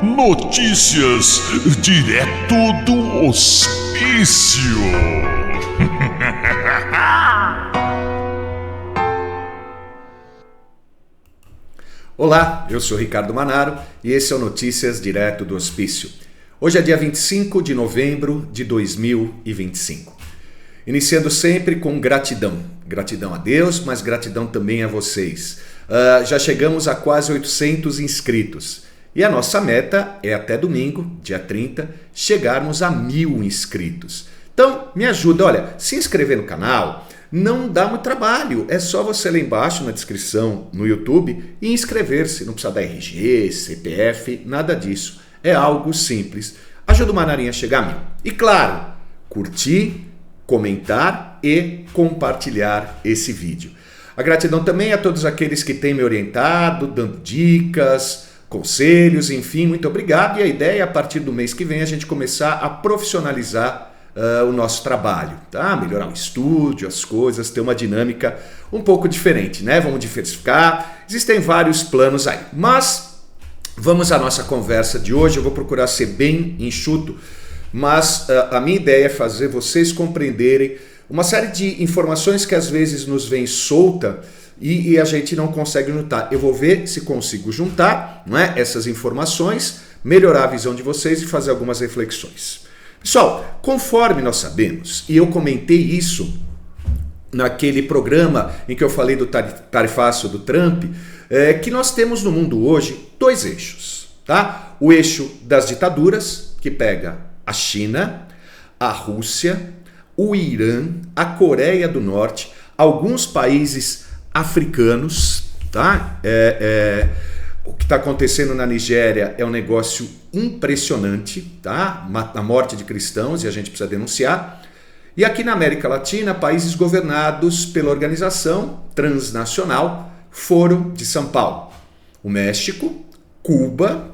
Notícias direto do hospício. Olá, eu sou Ricardo Manaro e esse é o Notícias direto do hospício. Hoje é dia 25 de novembro de 2025. Iniciando sempre com gratidão. Gratidão a Deus, mas gratidão também a vocês. Já chegamos a quase 800 inscritos. E a nossa meta é até domingo, dia 30, chegarmos a 1000 inscritos. Então, me ajuda, olha, se inscrever no canal não dá muito trabalho. É só você lá embaixo na descrição no YouTube e inscrever-se. Não precisa dar RG, CPF, nada disso. É algo simples. Ajuda o Manarinho a chegar a 1000. E claro, curtir, comentar e compartilhar esse vídeo. A gratidão também a todos aqueles que têm me orientado, dando dicas, conselhos, enfim, muito obrigado. E a ideia é, a partir do mês que vem, a gente começar a profissionalizar o nosso trabalho, tá? Melhorar o estúdio, as coisas, ter uma dinâmica um pouco diferente, né? Vamos diversificar, existem vários planos aí. Mas vamos à nossa conversa de hoje. Eu vou procurar ser bem enxuto, mas a minha ideia é fazer vocês compreenderem uma série de informações que às vezes nos vem solta e a gente não consegue juntar. Eu vou ver se consigo juntar, não é, essas informações, melhorar a visão de vocês e fazer algumas reflexões. Pessoal, conforme nós sabemos, e eu comentei isso naquele programa em que eu falei do tarifaço do Trump, que nós temos no mundo hoje dois eixos, tá? O eixo das ditaduras, que pega a China, a Rússia, o Irã, a Coreia do Norte, alguns países africanos, tá? O que está acontecendo na Nigéria é um negócio impressionante, tá? A morte de cristãos, e a gente precisa denunciar. E aqui na América Latina, países governados pela Organização Transnacional Foro de São Paulo. O México, Cuba,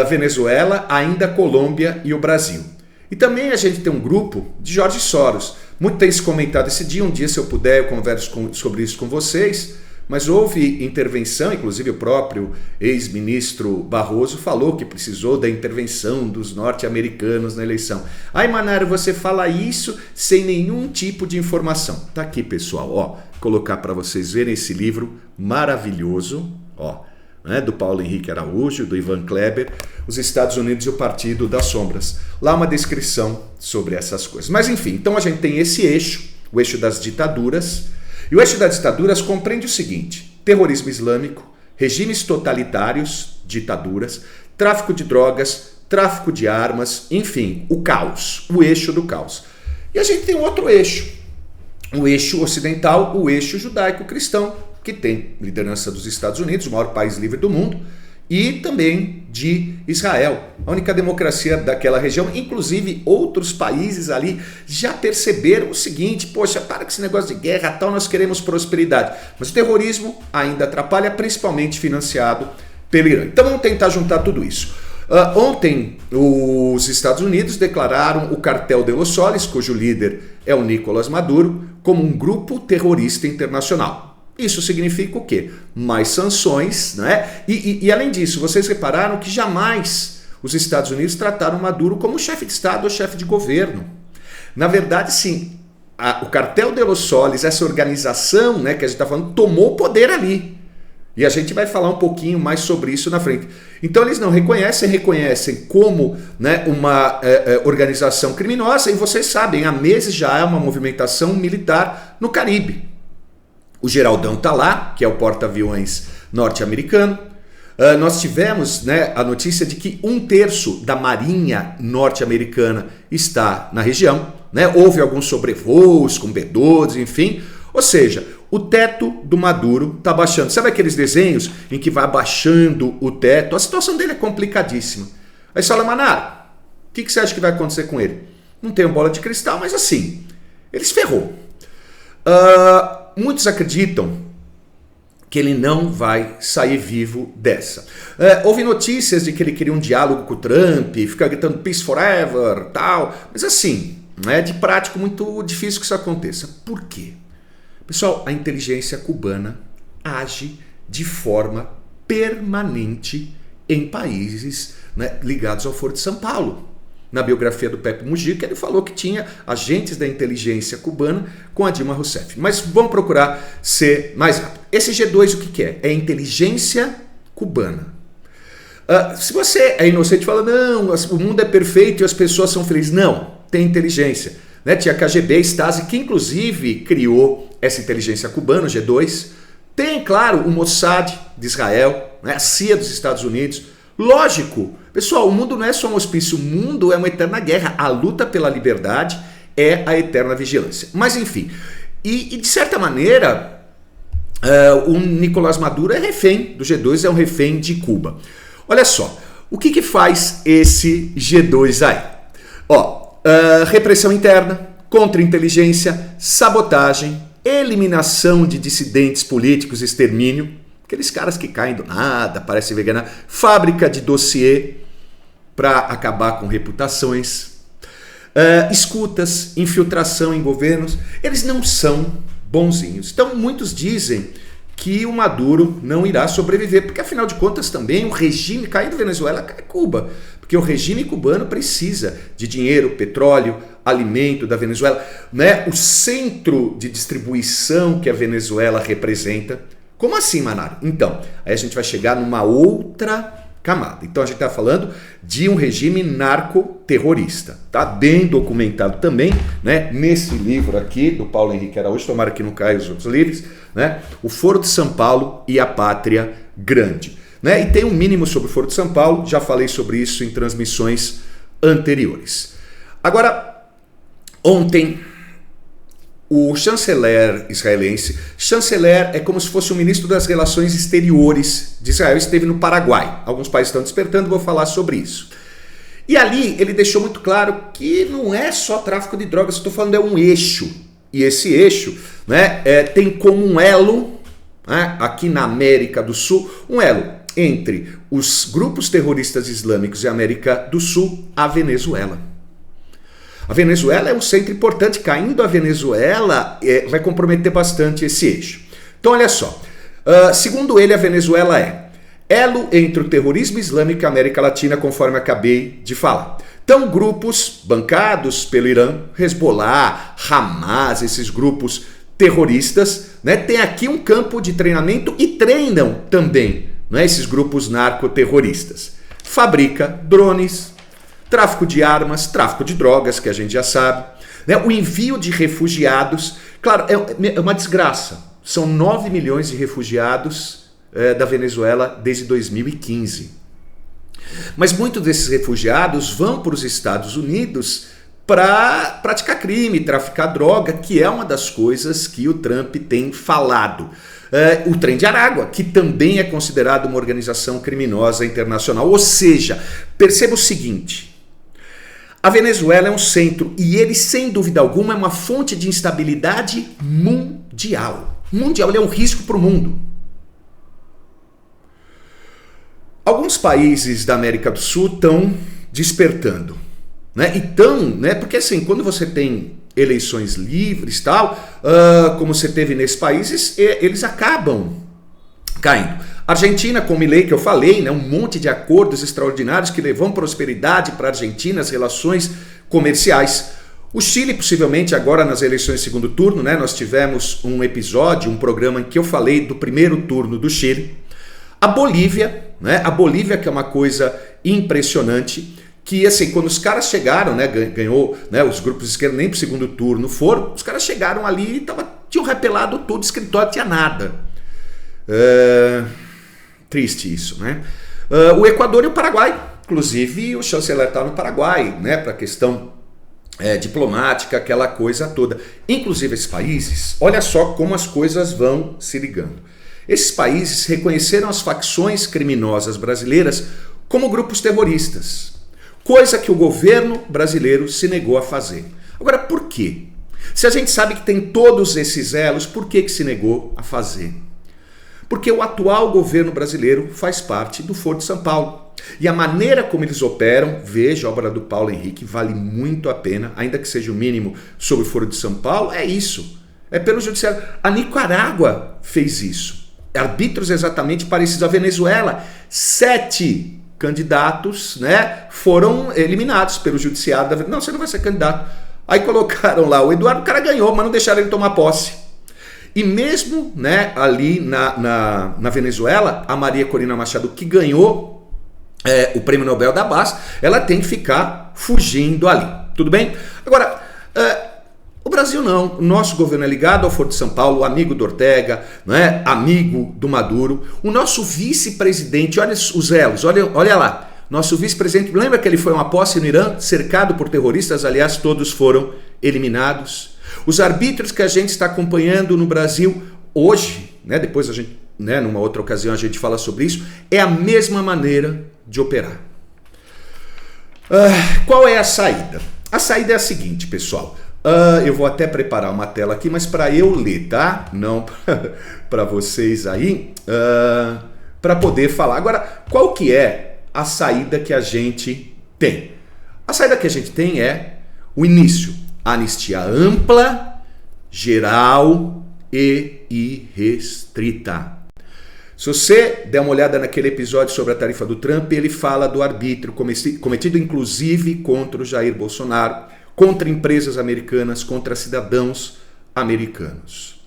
Venezuela, ainda a Colômbia e o Brasil. E também a gente tem um grupo de Jorge Soros. Muito tem se comentado esse dia, um dia se eu puder eu converso sobre isso com vocês, mas houve intervenção, inclusive o próprio ex-ministro Barroso falou que precisou da intervenção dos norte-americanos na eleição. Aí, Manaro, você fala isso sem nenhum tipo de informação. Tá aqui, pessoal, ó, colocar para vocês verem esse livro maravilhoso, ó, né, do Paulo Henrique Araújo, do Ivan Kleber, Os Estados Unidos e o Partido das Sombras. Lá uma descrição sobre essas coisas. Mas enfim, então a gente tem esse eixo, o eixo das ditaduras. E o eixo das ditaduras compreende o seguinte: terrorismo islâmico, regimes totalitários, ditaduras, tráfico de drogas, tráfico de armas, enfim, o caos, o eixo do caos. E a gente tem um outro eixo, o eixo ocidental, o eixo judaico-cristão, que tem liderança dos Estados Unidos, o maior país livre do mundo, e também de Israel, a única democracia daquela região. Inclusive outros países ali já perceberam o seguinte: poxa, para com esse negócio de guerra, tal, nós queremos prosperidade. Mas o terrorismo ainda atrapalha, principalmente financiado pelo Irã. Então vamos tentar juntar tudo isso. Ontem os Estados Unidos declararam o Cartel de los Soles, cujo líder é o Nicolás Maduro, como um grupo terrorista internacional. Isso significa o quê? Mais sanções, né? E além disso, vocês repararam que jamais os Estados Unidos trataram Maduro como chefe de Estado ou chefe de governo. Na verdade, sim, o Cartel de los Soles, essa organização, né, que a gente está falando, tomou o poder ali. E a gente vai falar um pouquinho mais sobre isso na frente. Então eles não reconhecem como, né, uma organização criminosa, e vocês sabem, há meses já há uma movimentação militar no Caribe. O Geraldão está lá, que é o porta-aviões norte-americano. Nós tivemos, né, a notícia de que 1/3 da marinha norte-americana está na região, né? Houve alguns sobrevoos com B-12, enfim. Ou seja, o teto do Maduro está baixando. Sabe aqueles desenhos em que vai baixando o teto? A situação dele é complicadíssima. Aí você fala: Manaro, o que você acha que vai acontecer com ele? Não tenho bola de cristal, mas assim, ele se ferrou. Muitos acreditam que ele não vai sair vivo dessa. Houve notícias de que ele queria um diálogo com o Trump, ficar gritando peace forever, tal. Mas assim, é de prático muito difícil que isso aconteça. Por quê? Pessoal, a inteligência cubana age de forma permanente em países, né, ligados ao Foro de São Paulo. Na biografia do Pepe Mujica, ele falou que tinha agentes da inteligência cubana com a Dilma Rousseff. Mas vamos procurar ser mais rápido. Esse G2 o que é? É inteligência cubana. Se você é inocente e fala, não, o mundo é perfeito e as pessoas são felizes. Não, tem inteligência. Né? Tinha a KGB, Stasi, que inclusive criou essa inteligência cubana, o G2. Tem, claro, o Mossad de Israel, né? A CIA dos Estados Unidos. Lógico, pessoal, o mundo não é só um hospício, o mundo é uma eterna guerra. A luta pela liberdade é a eterna vigilância. Mas enfim, e de certa maneira, o Nicolás Maduro é refém do G2, é um refém de Cuba. Olha só, o que faz esse G2 aí? Repressão interna, contra-inteligência, sabotagem, eliminação de dissidentes políticos, extermínio, aqueles caras que caem do nada, parecem veganar, fábrica de dossiê para acabar com reputações, escutas, infiltração em governos, eles não são bonzinhos. Então muitos dizem que o Maduro não irá sobreviver, porque afinal de contas também o regime, cair do Venezuela, cai Cuba, porque o regime cubano precisa de dinheiro, petróleo, alimento da Venezuela, né? O centro de distribuição que a Venezuela representa. Como assim, Manara? Então, aí a gente vai chegar numa outra camada. Então a gente está falando de um regime narcoterrorista. Está bem documentado também, né? Nesse livro aqui do Paulo Henrique Araújo, tomara que não caia os outros livros, né? O Foro de São Paulo e a Pátria Grande. Né? E tem um mínimo sobre o Foro de São Paulo, já falei sobre isso em transmissões anteriores. Agora, ontem, o chanceler israelense, chanceler é como se fosse o ministro das Relações Exteriores de Israel, esteve no Paraguai. Alguns países estão despertando, vou falar sobre isso. E ali ele deixou muito claro que não é só tráfico de drogas, estou falando é um eixo. E esse eixo, né, tem como um elo, né, aqui na América do Sul, um elo entre os grupos terroristas islâmicos e a América do Sul, a Venezuela. A Venezuela é um centro importante, caindo a Venezuela vai comprometer bastante esse eixo. Então olha só, segundo ele a Venezuela é elo entre o terrorismo islâmico e a América Latina, conforme acabei de falar. Então grupos bancados pelo Irã, Hezbollah, Hamas, esses grupos terroristas, né, tem aqui um campo de treinamento e treinam também, né, esses grupos narcoterroristas. Fabrica drones, tráfico de armas, tráfico de drogas, que a gente já sabe, né? O envio de refugiados, claro, é uma desgraça. São 9 milhões de refugiados da Venezuela desde 2015. Mas muitos desses refugiados vão para os Estados Unidos para praticar crime, traficar droga, que é uma das coisas que o Trump tem falado. O Trem de Aragua, que também é considerado uma organização criminosa internacional. Ou seja, perceba o seguinte: a Venezuela é um centro e ele, sem dúvida alguma, é uma fonte de instabilidade mundial. Mundial, ele é um risco para o mundo. Alguns países da América do Sul estão despertando, né? Então, né? Porque assim, quando você tem eleições livres, tal, como você teve nesses países, eles acabam caindo. Argentina, com Milei, que eu falei, né, um monte de acordos extraordinários que levam prosperidade para a Argentina, as relações comerciais. O Chile, possivelmente, agora nas eleições de segundo turno, né, nós tivemos um episódio, um programa em que eu falei do primeiro turno do Chile. A Bolívia, né, a Bolívia que é uma coisa impressionante, que assim, quando os caras chegaram, né, ganhou, né, os grupos de esquerda nem para o segundo turno foram, os caras chegaram ali e tinham repelado todo o escritório, tinha nada. Triste isso, né? O Equador e o Paraguai, inclusive o chanceler está no Paraguai, né, para a questão diplomática, aquela coisa toda. Inclusive esses países, olha só como as coisas vão se ligando. Esses países reconheceram as facções criminosas brasileiras como grupos terroristas, coisa que o governo brasileiro se negou a fazer. Agora, por quê? Se a gente sabe que tem todos esses elos, por que se negou a fazer? Porque o atual governo brasileiro faz parte do Foro de São Paulo. E a maneira como eles operam, veja a obra do Paulo Henrique, vale muito a pena, ainda que seja o mínimo sobre o Foro de São Paulo, é isso. É pelo judiciário. A Nicarágua fez isso. Arbítrios exatamente parecidos. A Venezuela, 7 candidatos, né, foram eliminados pelo judiciário da Venezuela. Não, você não vai ser candidato. Aí colocaram lá o Eduardo, o cara ganhou, mas não deixaram ele tomar posse. E mesmo, né, ali na Venezuela, a Maria Corina Machado, que ganhou o Prêmio Nobel da Paz, ela tem que ficar fugindo ali. Tudo bem? Agora, o Brasil não. O nosso governo é ligado ao Foro de São Paulo, amigo do Ortega, né, amigo do Maduro. O nosso vice-presidente, olha os elos, olha lá. Nosso vice-presidente, lembra que ele foi a uma posse no Irã, cercado por terroristas, aliás, todos foram eliminados. Os arbítrios que a gente está acompanhando no Brasil hoje, né, depois a gente, né, numa outra ocasião a gente fala sobre isso, é a mesma maneira de operar. Qual é a saída? A saída é a seguinte, pessoal. Eu vou até preparar uma tela aqui, mas para eu ler, tá? Não para vocês aí, para poder falar. Agora, qual que é a saída que a gente tem? A saída que a gente tem é o início. Anistia ampla, geral e irrestrita. Se você der uma olhada naquele episódio sobre a tarifa do Trump, ele fala do arbítrio cometido inclusive contra o Jair Bolsonaro, contra empresas americanas, contra cidadãos americanos.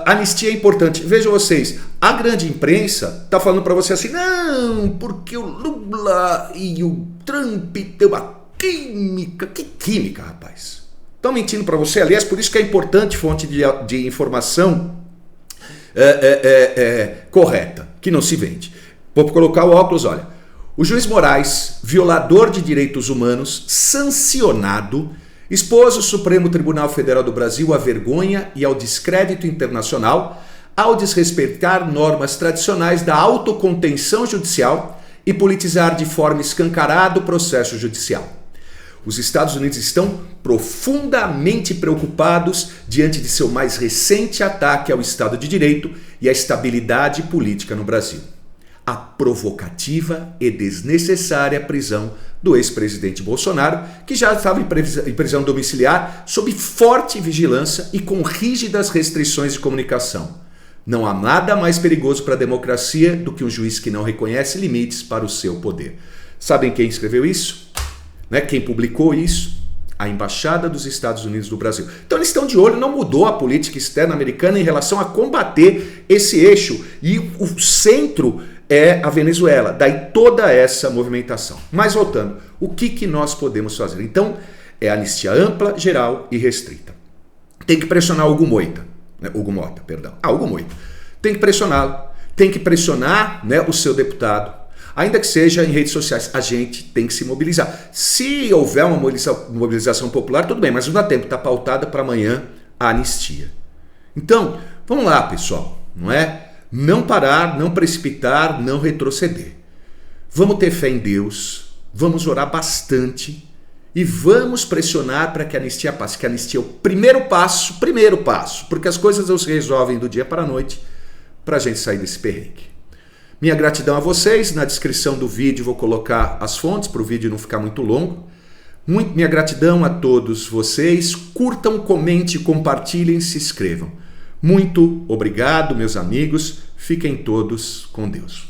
Anistia é importante. Vejam vocês, a grande imprensa está falando para você assim, não, porque o Lula e o Trump têm uma química. Que química, rapaz? Estão mentindo para você. Aliás, por isso que é importante fonte de informação correta, que não se vende. Vou colocar o óculos, olha. O juiz Moraes, violador de direitos humanos, sancionado, expôs o Supremo Tribunal Federal do Brasil à vergonha e ao descrédito internacional ao desrespeitar normas tradicionais da autocontenção judicial e politizar de forma escancarada o processo judicial. Os Estados Unidos estão profundamente preocupados diante de seu mais recente ataque ao Estado de Direito e à estabilidade política no Brasil. A provocativa e desnecessária prisão do ex-presidente Bolsonaro, que já estava em prisão domiciliar, sob forte vigilância e com rígidas restrições de comunicação. Não há nada mais perigoso para a democracia do que um juiz que não reconhece limites para o seu poder. Sabem quem escreveu isso? Né? Quem publicou isso? A Embaixada dos Estados Unidos do Brasil. Então eles estão de olho, não mudou a política externa americana em relação a combater esse eixo. E o centro é a Venezuela, daí toda essa movimentação. Mas voltando, o que nós podemos fazer? Então, é anistia ampla, geral e restrita. Tem que pressionar Hugo Mota. Tem que pressioná-lo, tem que pressionar, né, o seu deputado, ainda que seja em redes sociais. A gente tem que se mobilizar. Se houver uma mobilização popular, tudo bem, mas não dá tempo, está pautada para amanhã a anistia. Então, vamos lá, pessoal, não é? Não parar, não precipitar, não retroceder. Vamos ter fé em Deus, vamos orar bastante e vamos pressionar para que a anistia passe. Que a anistia é o primeiro passo, porque as coisas não se resolvem do dia para a noite para a gente sair desse perrengue. Minha gratidão a vocês. Na descrição do vídeo vou colocar as fontes para o vídeo não ficar muito longo. Minha gratidão a todos vocês. Curtam, comentem, compartilhem, se inscrevam. Muito obrigado, meus amigos. Fiquem todos com Deus.